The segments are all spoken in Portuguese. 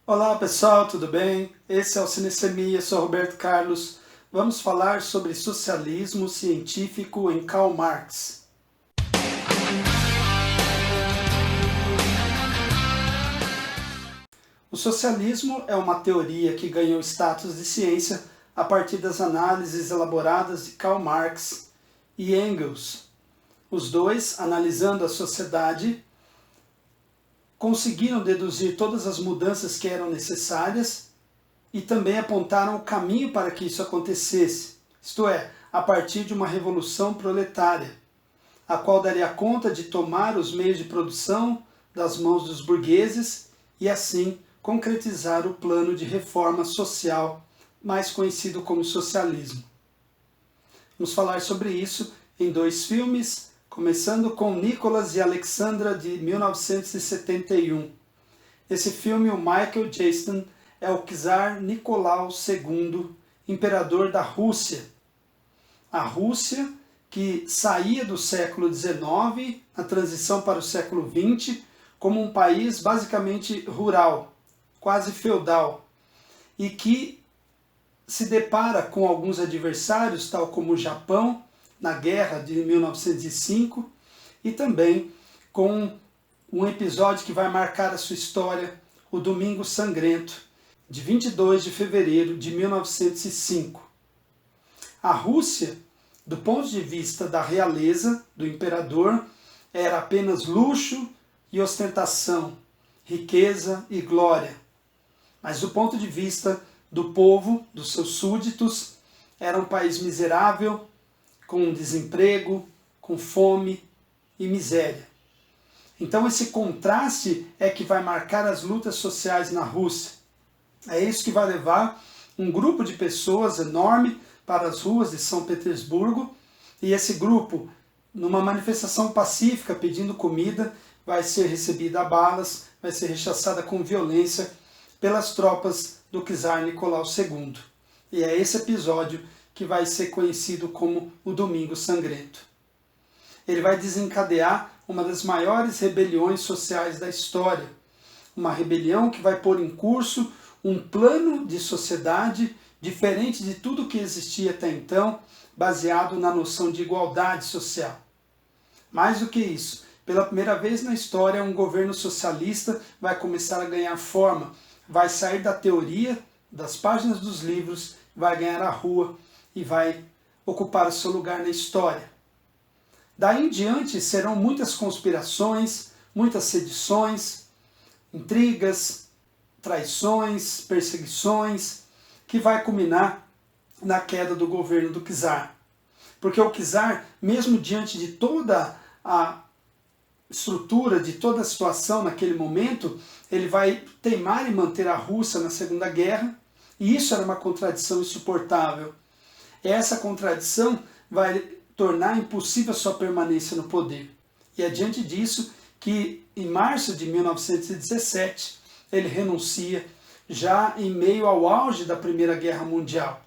Olá pessoal, tudo bem? Esse é o Cinessemia, sou Roberto Carlos. Vamos falar sobre socialismo científico em Karl Marx. O socialismo é uma teoria que ganhou status de ciência a partir das análises elaboradas de Karl Marx e Engels. Os dois, analisando a sociedade, conseguiram deduzir todas as mudanças que eram necessárias e também apontaram o caminho para que isso acontecesse, isto é, a partir de uma revolução proletária, a qual daria conta de tomar os meios de produção das mãos dos burgueses e assim concretizar o plano de reforma social, mais conhecido como socialismo. Vamos falar sobre isso em dois filmes, começando com Nicholas e Alexandra, de 1971. Esse filme, o Michael Jackson, é o czar Nicolau II, imperador da Rússia. A Rússia, que saía do século XIX, na transição para o século XX, como um país basicamente rural, quase feudal, e que se depara com alguns adversários, tal como o Japão, na guerra de 1905, e também com um episódio que vai marcar a sua história, o Domingo Sangrento, de 22 de fevereiro de 1905. A Rússia, do ponto de vista da realeza, do imperador, era apenas luxo e ostentação, riqueza e glória. Mas do ponto de vista do povo, dos seus súditos, era um país miserável, com desemprego, com fome e miséria. Então esse contraste é que vai marcar as lutas sociais na Rússia. É isso que vai levar um grupo de pessoas enorme para as ruas de São Petersburgo, e esse grupo, numa manifestação pacífica pedindo comida, vai ser recebida a balas, vai ser rechaçada com violência pelas tropas do czar Nicolau II. E é esse episódio que vai ser conhecido como o Domingo Sangrento. Ele vai desencadear uma das maiores rebeliões sociais da história. Uma rebelião que vai pôr em curso um plano de sociedade diferente de tudo que existia até então, baseado na noção de igualdade social. Mais do que isso, pela primeira vez na história, um governo socialista vai começar a ganhar forma, vai sair da teoria, das páginas dos livros, vai ganhar a rua e vai ocupar o seu lugar na história. Daí em diante serão muitas conspirações, muitas sedições, intrigas, traições, perseguições, que vai culminar na queda do governo do czar. Porque o czar, mesmo diante de toda a estrutura, de toda a situação naquele momento, ele vai teimar em manter a Rússia na Segunda Guerra, e isso era uma contradição insuportável. Essa contradição vai tornar impossível a sua permanência no poder. E é diante disso que, em março de 1917, ele renuncia, já em meio ao auge da Primeira Guerra Mundial.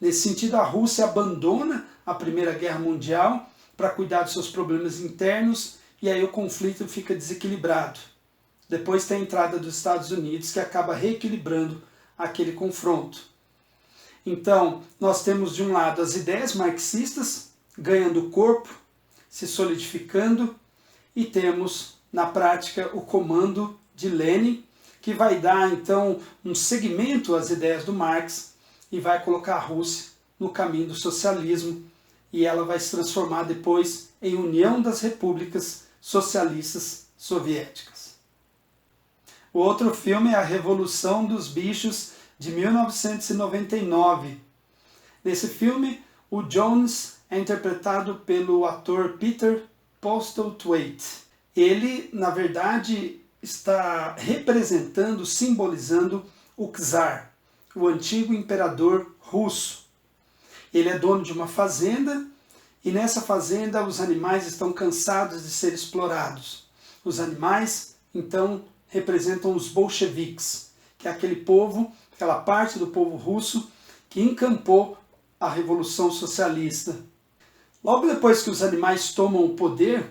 Nesse sentido, a Rússia abandona a Primeira Guerra Mundial para cuidar dos seus problemas internos, e aí o conflito fica desequilibrado. Depois tem a entrada dos Estados Unidos, que acaba reequilibrando aquele confronto. Então, nós temos de um lado as ideias marxistas ganhando corpo, se solidificando, e temos na prática o comando de Lenin, que vai dar então um segmento às ideias do Marx e vai colocar a Rússia no caminho do socialismo, e ela vai se transformar depois em União das Repúblicas Socialistas Soviéticas. O outro filme é A Revolução dos Bichos, de 1999. Nesse filme, o Jones é interpretado pelo ator Peter Postlethwaite. Ele, na verdade, está representando, simbolizando o czar, o antigo imperador russo. Ele é dono de uma fazenda, e nessa fazenda os animais estão cansados de ser explorados. Os animais, então, representam os bolcheviques, que é aquele povo, aquela parte do povo russo que encampou a Revolução Socialista. Logo depois que os animais tomam o poder,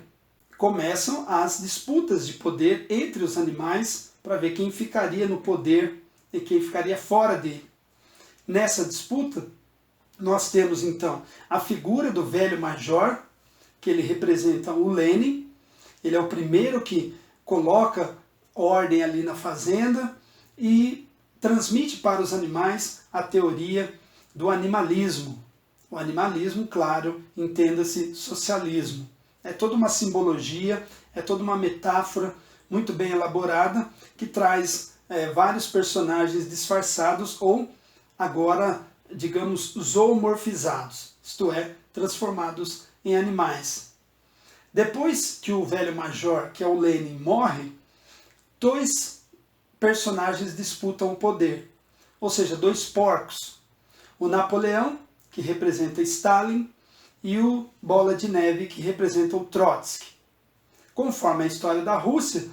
começam as disputas de poder entre os animais para ver quem ficaria no poder e quem ficaria fora dele. Nessa disputa, nós temos então a figura do velho major, que ele representa o Lenin. Ele é o primeiro que coloca ordem ali na fazenda e transmite para os animais a teoria do animalismo. O animalismo, claro, entenda-se socialismo. É toda uma simbologia, é toda uma metáfora muito bem elaborada que traz vários personagens disfarçados ou agora, digamos, zoomorfizados, isto é, transformados em animais. Depois que o velho major, que é o Lenin, morre, dois personagens disputam o poder, ou seja, dois porcos. O Napoleão, que representa Stalin, e o Bola de Neve, que representa o Trotsky. Conforme a história da Rússia,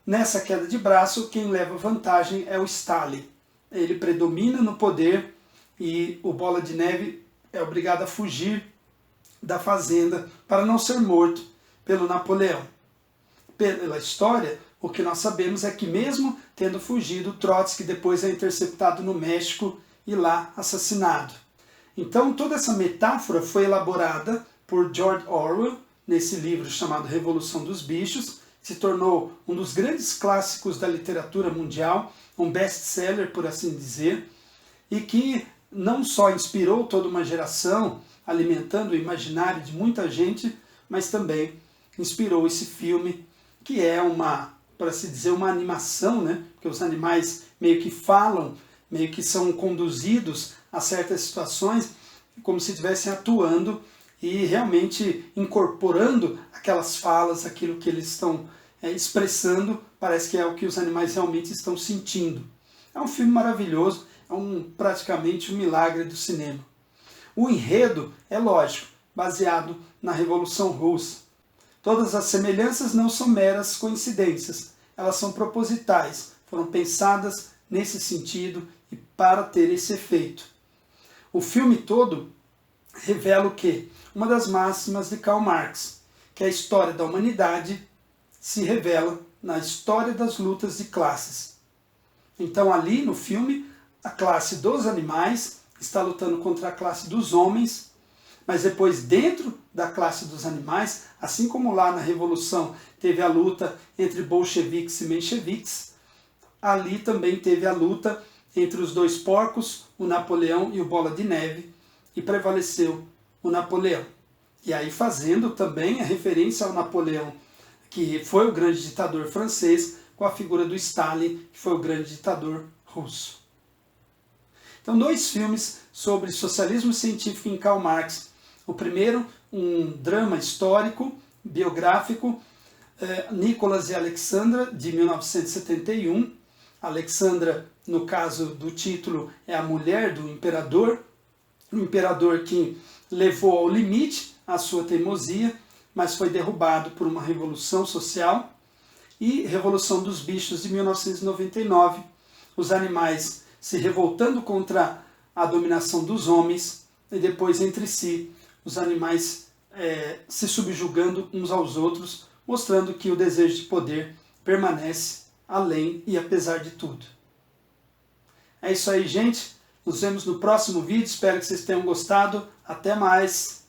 nessa queda de braço, quem leva vantagem é o Stalin. Ele predomina no poder e o Bola de Neve é obrigado a fugir da fazenda para não ser morto pelo Napoleão. Pela história, o que nós sabemos é que mesmo tendo fugido, Trotsky depois é interceptado no México e lá assassinado. Então toda essa metáfora foi elaborada por George Orwell nesse livro chamado Revolução dos Bichos, se tornou um dos grandes clássicos da literatura mundial, um best-seller, por assim dizer, e que não só inspirou toda uma geração, alimentando o imaginário de muita gente, mas também inspirou esse filme, que é uma, por assim dizer, uma animação, né? Porque os animais meio que falam, meio que são conduzidos a certas situações, como se estivessem atuando e realmente incorporando aquelas falas, aquilo que eles estão expressando, parece que é o que os animais realmente estão sentindo. É um filme maravilhoso, é praticamente um milagre do cinema. O enredo é lógico, baseado na Revolução Russa. Todas as semelhanças não são meras coincidências, elas são propositais, foram pensadas nesse sentido e para ter esse efeito. O filme todo revela o quê? Uma das máximas de Karl Marx, que a história da humanidade se revela na história das lutas de classes. Então ali no filme, a classe dos animais está lutando contra a classe dos homens, mas depois dentro da classe dos animais, assim como lá na Revolução teve a luta entre bolcheviques e mencheviques, ali também teve a luta entre os dois porcos, o Napoleão e o Bola de Neve, e prevaleceu o Napoleão. E aí fazendo também a referência ao Napoleão, que foi o grande ditador francês, com a figura do Stalin, que foi o grande ditador russo. Então, dois filmes sobre socialismo científico em Karl Marx. O primeiro, um drama histórico, biográfico, Nicholas e Alexandra, de 1971. Alexandra, no caso do título, é a mulher do imperador, um imperador que levou ao limite a sua teimosia, mas foi derrubado por uma revolução social. E Revolução dos Bichos, de 1999, os animais se revoltando contra a dominação dos homens e depois entre si, os animais se subjugando uns aos outros, mostrando que o desejo de poder permanece além e apesar de tudo. É isso aí, gente. Nos vemos no próximo vídeo. Espero que vocês tenham gostado. Até mais!